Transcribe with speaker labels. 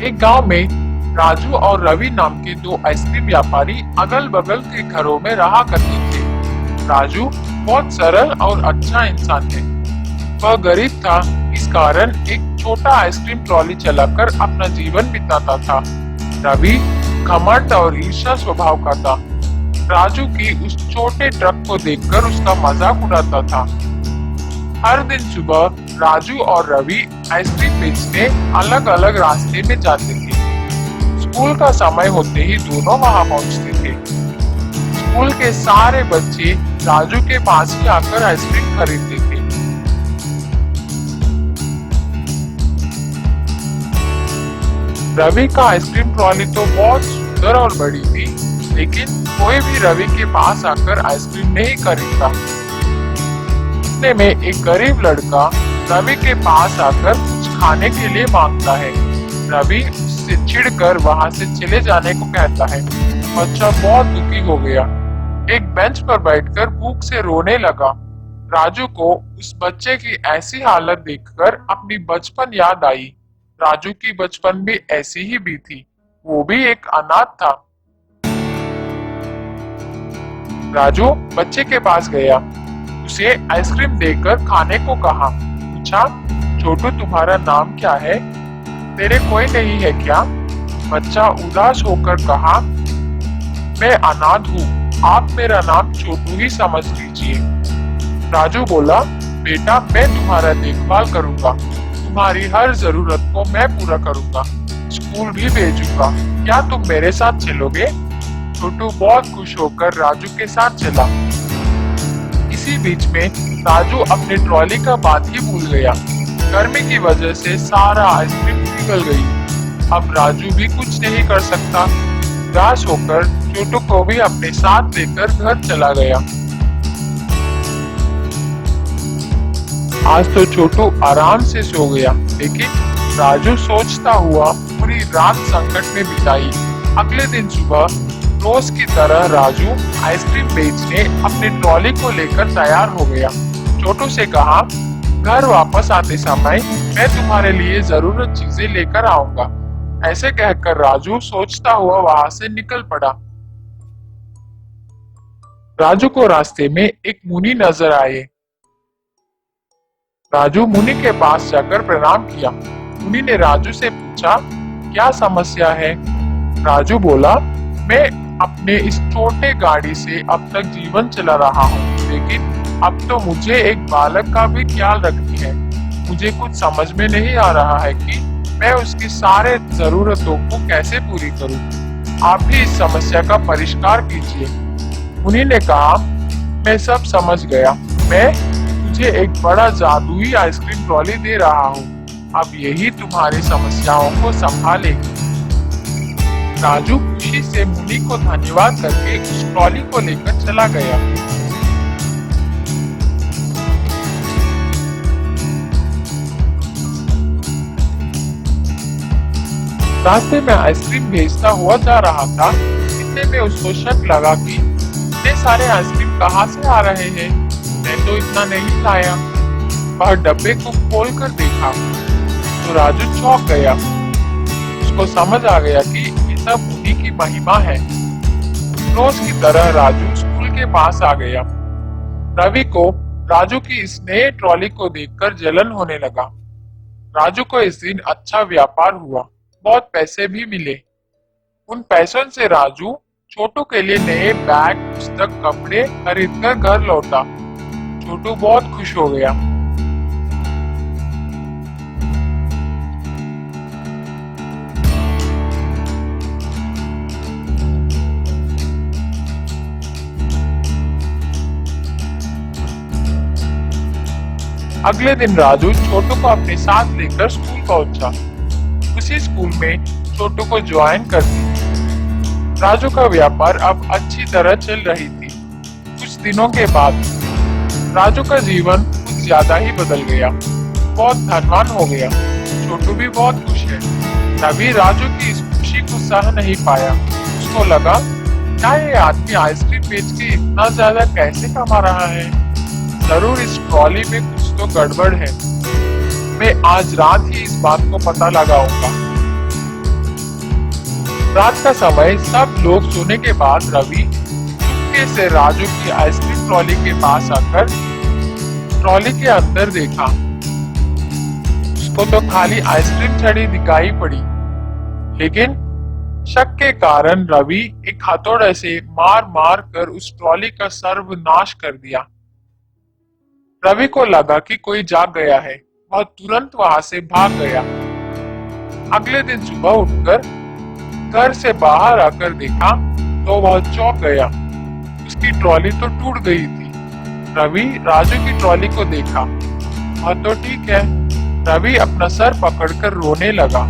Speaker 1: एक गांव में राजू और रवि नाम के दो आइसक्रीम व्यापारी अगल बगल के घरों में रहा करते थे। राजू बहुत सरल और अच्छा इंसान है। वह गरीब था, इस कारण एक छोटा आइसक्रीम ट्रॉली चलाकर अपना जीवन बिताता था। रवि घमंड और ईर्ष्या स्वभाव का था। राजू की उस छोटे ट्रक को देखकर उसका मजाक उड़ाता था। हर दिन सुबह राजू और रवि आइसक्रीम बेचने अलग अलग रास्ते में जाते थे। स्कूल का समय होते ही दोनों वहां पहुंचते थे। स्कूल के सारे बच्चे राजू के पास ही आकर आइसक्रीम खरीदते थे। रवि का आइसक्रीम ट्रॉली तो बहुत सुंदर और बड़ी थी, लेकिन कोई भी रवि के पास आकर आइसक्रीम नहीं खरीदता। इतने में एक गरीब लड़का रवि के पास आकर कुछ खाने के लिए मांगता है। रवि उससे चिढ़कर वहां से चले जाने को कहता है। बच्चा बहुत दुखी हो गया, एक बेंच पर बैठकर भूख से रोने लगा। राजू को उस बच्चे की ऐसी हालत देखकर अपनी बचपन याद आई। राजू की बचपन भी ऐसी ही भी थी, वो भी एक अनाथ था। राजू बच्चे के पास गया, उसे आइसक्रीम देकर खाने को कहा। पूछा, छोटू तुम्हारा नाम क्या है? तेरे कोई नहीं है क्या? बच्चा उदास होकर कहा, मैं अनाथ हूँ, आप मेरा नाम छोटू ही समझ लीजिए। राजू बोला, बेटा मैं तुम्हारा देखभाल करूंगा, तुम्हारी हर जरूरत को मैं पूरा करूंगा, स्कूल भी भेजूंगा, क्या तुम मेरे साथ चलोगे? छोटू बहुत खुश होकर राजू के साथ चला। इसी बीच में राजू अपने ट्रॉली का बात ही भूल गया। गर्मी की वजह से सारा आइसक्रीम पिघल गई। अब राजू भी कुछ नहीं कर सकता। उदास होकर छोटू को भी अपने साथ लेकर घर चला गया। आज तो छोटू आराम से सो गया, लेकिन राजू सोचता हुआ पूरी रात संकट में बिताई। अगले दिन सुबह रोज की तरह राजू आइसक्रीम बेचने अपने ट्रॉली को लेकर तैयार हो गया। छोटू से कहा, घर वापस आते समय मैं तुम्हारे लिए जरूरत चीजें लेकर आऊंगा। ऐसे कहकर राजू सोचता हुआ वहां से निकल पड़ा। राजू को रास्ते में एक मुनि नजर आए। राजू मुनि के पास जाकर प्रणाम किया। मुनि ने राजू से पूछा, क्या समस्या है? राजू बोला, मैं अपने इस छोटे गाड़ी से अब तक जीवन चला रहा हूँ, लेकिन अब तो मुझे एक बालक का भी ख्याल रखनी है। मुझे कुछ समझ में नहीं आ रहा है कि मैं उसकी सारे जरूरतों को कैसे पूरी करूँ। आप भी इस समस्या का परिष्कार कीजिए। मुनि ने कहा, मैं सब समझ गया, मैं तुझे एक बड़ा जादुई आइसक्रीम ट्रॉली दे रहा हूँ, अब यही तुम्हारी समस्याओं को संभालेगी। राजू खुशी से मुनि को धन्यवाद करके उस ट्रॉली को लेकर चला गया। रास्ते में आइसक्रीम भेजता हुआ जा रहा था। इतने में उसको शक लगा कि इतने सारे आइसक्रीम कहाँ से आ रहे हैं, मैं तो इतना नहीं लाया। वह डब्बे को खोल कर देखा तो राजू चौंक गया। उसको समझ आ गया कि सब मुनि की महिमा है। रोज की तरह राजू स्कूल के पास आ गया। रवि को राजू की इस नए ट्रॉली को देखकर जलन होने लगा। राजू को इस दिन अच्छा व्यापार हुआ, बहुत पैसे भी मिले। उन पैसों से राजू छोटू के लिए नए बैग, पुस्तक, कपड़े खरीदकर घर लौटा। छोटू बहुत खुश हो गया। अगले दिन राजू छोटू को अपने साथ लेकर स्कूल पहुंचा। उसी स्कूल में छोटू को ज्वाइन कर दी। राजू का व्यापार अब अच्छी तरह चल रही थी। कुछ दिनों के बाद राजू का जीवन कुछ ज्यादा ही बदल गया, बहुत धनवान हो गया। छोटू भी बहुत खुश है। रवि राजू की इस खुशी को सह नहीं पाया। उसको लगा, क्या ये आदमी आइसक्रीम बेच के इतना ज्यादा कैसे कमा रहा है? जरूर इस ट्रॉली में कुछ तो गड़बड़ है। मैं आज रात ही इस बात को पता लगाऊंगा। रात का समय सब लोग सोने के बाद रवि चुपके से राजू की आइसक्रीम ट्रॉली के पास आकर ट्रॉली के अंदर देखा। उसको तो खाली आइसक्रीम छड़ी दिखाई पड़ी, लेकिन शक के कारण रवि एक हथौड़े से मार मार कर उस ट्रॉली का सर्वनाश कर दिया। रवि को लगा कि कोई जाग गया है, वह तुरंत वहां से भाग गया। अगले दिन सुबह उठकर घर से बाहर आकर देखा तो वह चौंक गया। उसकी ट्रॉली तो टूट गई थी। रवि राजू की ट्रॉली को देखा, वह तो ठीक है। रवि अपना सर पकड़कर रोने लगा।